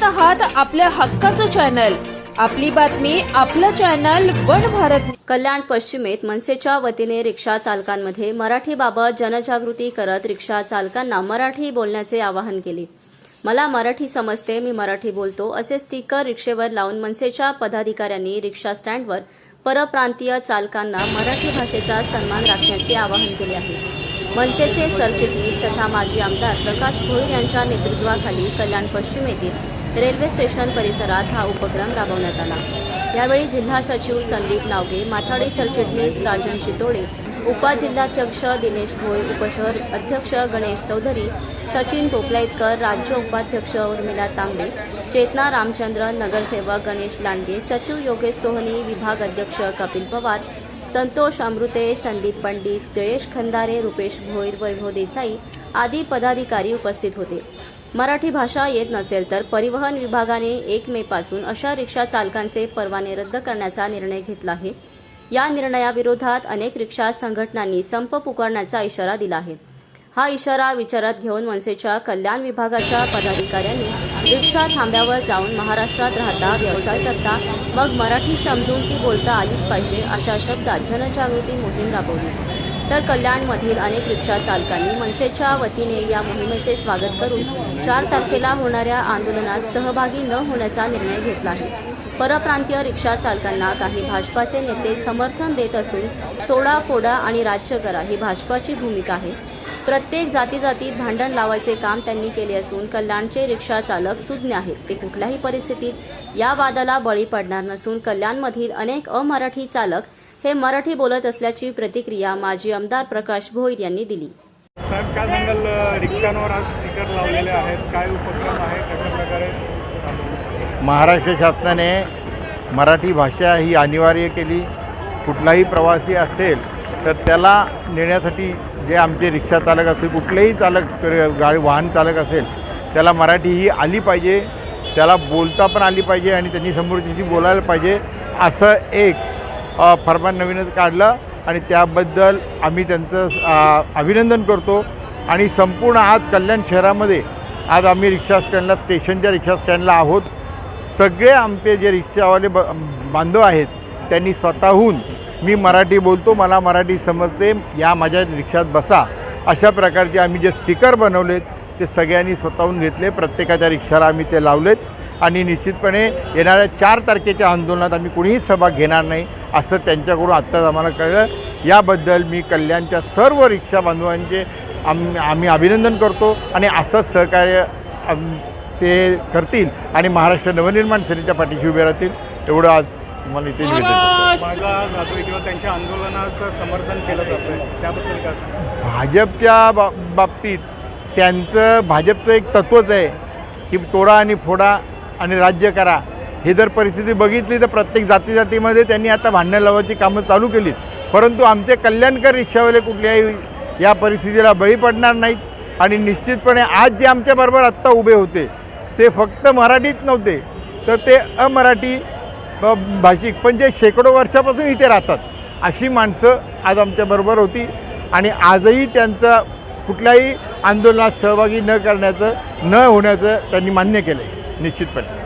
आहात आपल्या हक्काचं चॅनल, आपली बातमी आपलं चॅनल वन भारत। कल्याण पश्चिमेत मनसेच्या वतीने रिक्षा चालकांमध्ये मराठीबाबत जनजागृती करत रिक्षा चालकांना मराठी बोलण्याचे आवाहन केले। मला मराठी समजते, मी मराठी बोलतो असे स्टिकर रिक्षेवर लावून मनसेच्या पदाधिकाऱ्यांनी रिक्षा स्टँडवर परप्रांतीय चालकांना मराठी भाषेचा सन्मान राखण्याचे आवाहन केले आहे। मनसेचे सरचिटणीस तथा माजी आमदार प्रकाश भोईर यांच्या नेतृत्वाखाली कल्याण पश्चिम येथील रेल्वे स्टेशन परिसरात हा उपक्रम राबवण्यात आला। यावेळी जिल्हा सचिव संदीप नावगे, माथाडी सरचिटणीस राजन शितोळे, उपजिल्हाध्यक्ष दिनेश भोई, उपशहर अध्यक्ष गणेश चौधरी, सचिन पोपलाईतकर, राज्य उपाध्यक्ष उर्मिला तांबे, चेतना रामचंद्र, नगरसेवक गणेश लांडगे, सचिव योगेश सोहनी, विभाग अध्यक्ष कपिल पवार, संतोष अमृते, संदीप पंडित, जयेश खंदारे, रुपेश भोईर, वैभव देसाई आदी पदाधिकारी उपस्थित होते। मराठी भाषा येत नसेल तर परिवहन विभागाने 1 मे पासून अशा रिक्षा चालकांचे परवाने रद्द करण्याचा निर्णय घेतला आहे। या निर्णयाविरोधात अनेक रिक्षा संघटनांनी संप पुकारण्याचा इशारा दिला आहे। हा इशारा विचारात घेऊन मनसेच्या कल्याण विभागाच्या पदाधिकाऱ्यांनी रिक्षा थांब्यावर जाऊन महाराष्ट्रात राहता, व्यवसाय करता, मग मराठी समजून ती बोलता आलीच पाहिजे अशा शब्दात जनजागृती मोहीम राबवली। तर कल्याणमधील अनेक रिक्षा चालकांनी मनसेच्या वतीने या मोहिमेचे स्वागत करून 4 तारखेला होणाऱ्या आंदोलनात सहभागी न होण्याचा निर्णय घेतला आहे। परप्रांतीय रिक्षा चालकांना काही भाजपाचे नेते समर्थन देत असून तोडा फोडा आणि राज्य करा ही भाजपाची भूमिका आहे। प्रत्येक जातीजातीत भांडण लावायचे काम त्यांनी केले असून कल्याणचे रिक्षा चालक सुज्ञ आहेत। ते कुठल्याही परिस्थितीत या वादाला बळी पडणार नसून कल्याणमधील अनेक अमराठी चालक हे मराठी बोलत असल्याची प्रतिक्रिया माजी आमदार प्रकाश भोईर यांनी दिली। साहेब, काय सांगाल? रिक्षांवर आज स्टिकर लावलेले आहेत, काय उपक्रम आहे, कशा प्रकारे? महाराष्ट्र शासनाने मराठी भाषा ही अनिवार्य केली। कुठलाही प्रवासी असेल तर त्याला नेण्यासाठी जे आमचे रिक्षा चालक असेल, कुठलेही चालक गाडी वाहन चालक असेल, त्याला मराठी ही आली पाहिजे, त्याला बोलता पण आली पाहिजे आणि त्यांनी समोरच्याशी बोलायला पाहिजे असं एक फरमान नवीनच काढलं आणि त्याबद्दल आम्ही त्यांचं अभिनंदन करतो। आणि संपूर्ण आज कल्याण शहरामध्ये आज आम्ही रिक्षा स्टँडला, स्टेशनच्या रिक्षा स्टँडला आहोत। सगळे आमचे जे रिक्षावाले बांधव आहेत त्यांनी स्वतःहून मी मराठी बोलतो, मला मराठी समजते, या माझ्या रिक्षात बसा अशा प्रकारचे आम्ही जे स्टिकर बनवलेत ते सगळ्यांनी स्वतःहून घेतले। प्रत्येकाच्या रिक्षाला आम्ही ते लावलेत आणि निश्चितपणे येणाऱ्या 4 तारखेच्या आंदोलनात आम्ही कुणीही सहभाग घेणार नाही असं त्यांच्याकडून आत्ताच आम्हाला कळलं। याबद्दल मी कल्याणच्या सर्व रिक्षा बांधवांचे आम्ही अभिनंदन करतो आणि असंच सहकार्य ते करतील आणि महाराष्ट्र नवनिर्माण सेनेच्या पाठीशी उभे राहतील एवढं आज मला इथे निवेदन करतो। मागं जातोय किंवा त्यांच्या आंदोलनाचं समर्थन केलं जातं, त्याबद्दल काय? भाजपच्या बाबतीत भाजपचं एक तत्वच आहे की तोडा आणि फोडा आणि राज्य करा। हे जर परिस्थिती बघितली तर प्रत्येक जातीजातीमध्ये त्यांनी आता भांडणं लावायची कामं चालू केलीत, परंतु आमचे कल्याणकर रिक्षावाले कुठल्याही या परिस्थितीला बळी पडणार नाहीत। आणि निश्चितपणे आज जे आमच्याबरोबर आत्ता उभे होते ते फक्त मराठीत नव्हते तर ते अमराठी भाषिक पण जे शेकडो वर्षापासून इथे राहतात अशी माणसं आज आमच्याबरोबर होती आणि आजही त्यांचं कुठल्याही आंदोलनात सहभागी न होण्याचं त्यांनी मान्य केलं आहे निश्चितपणे।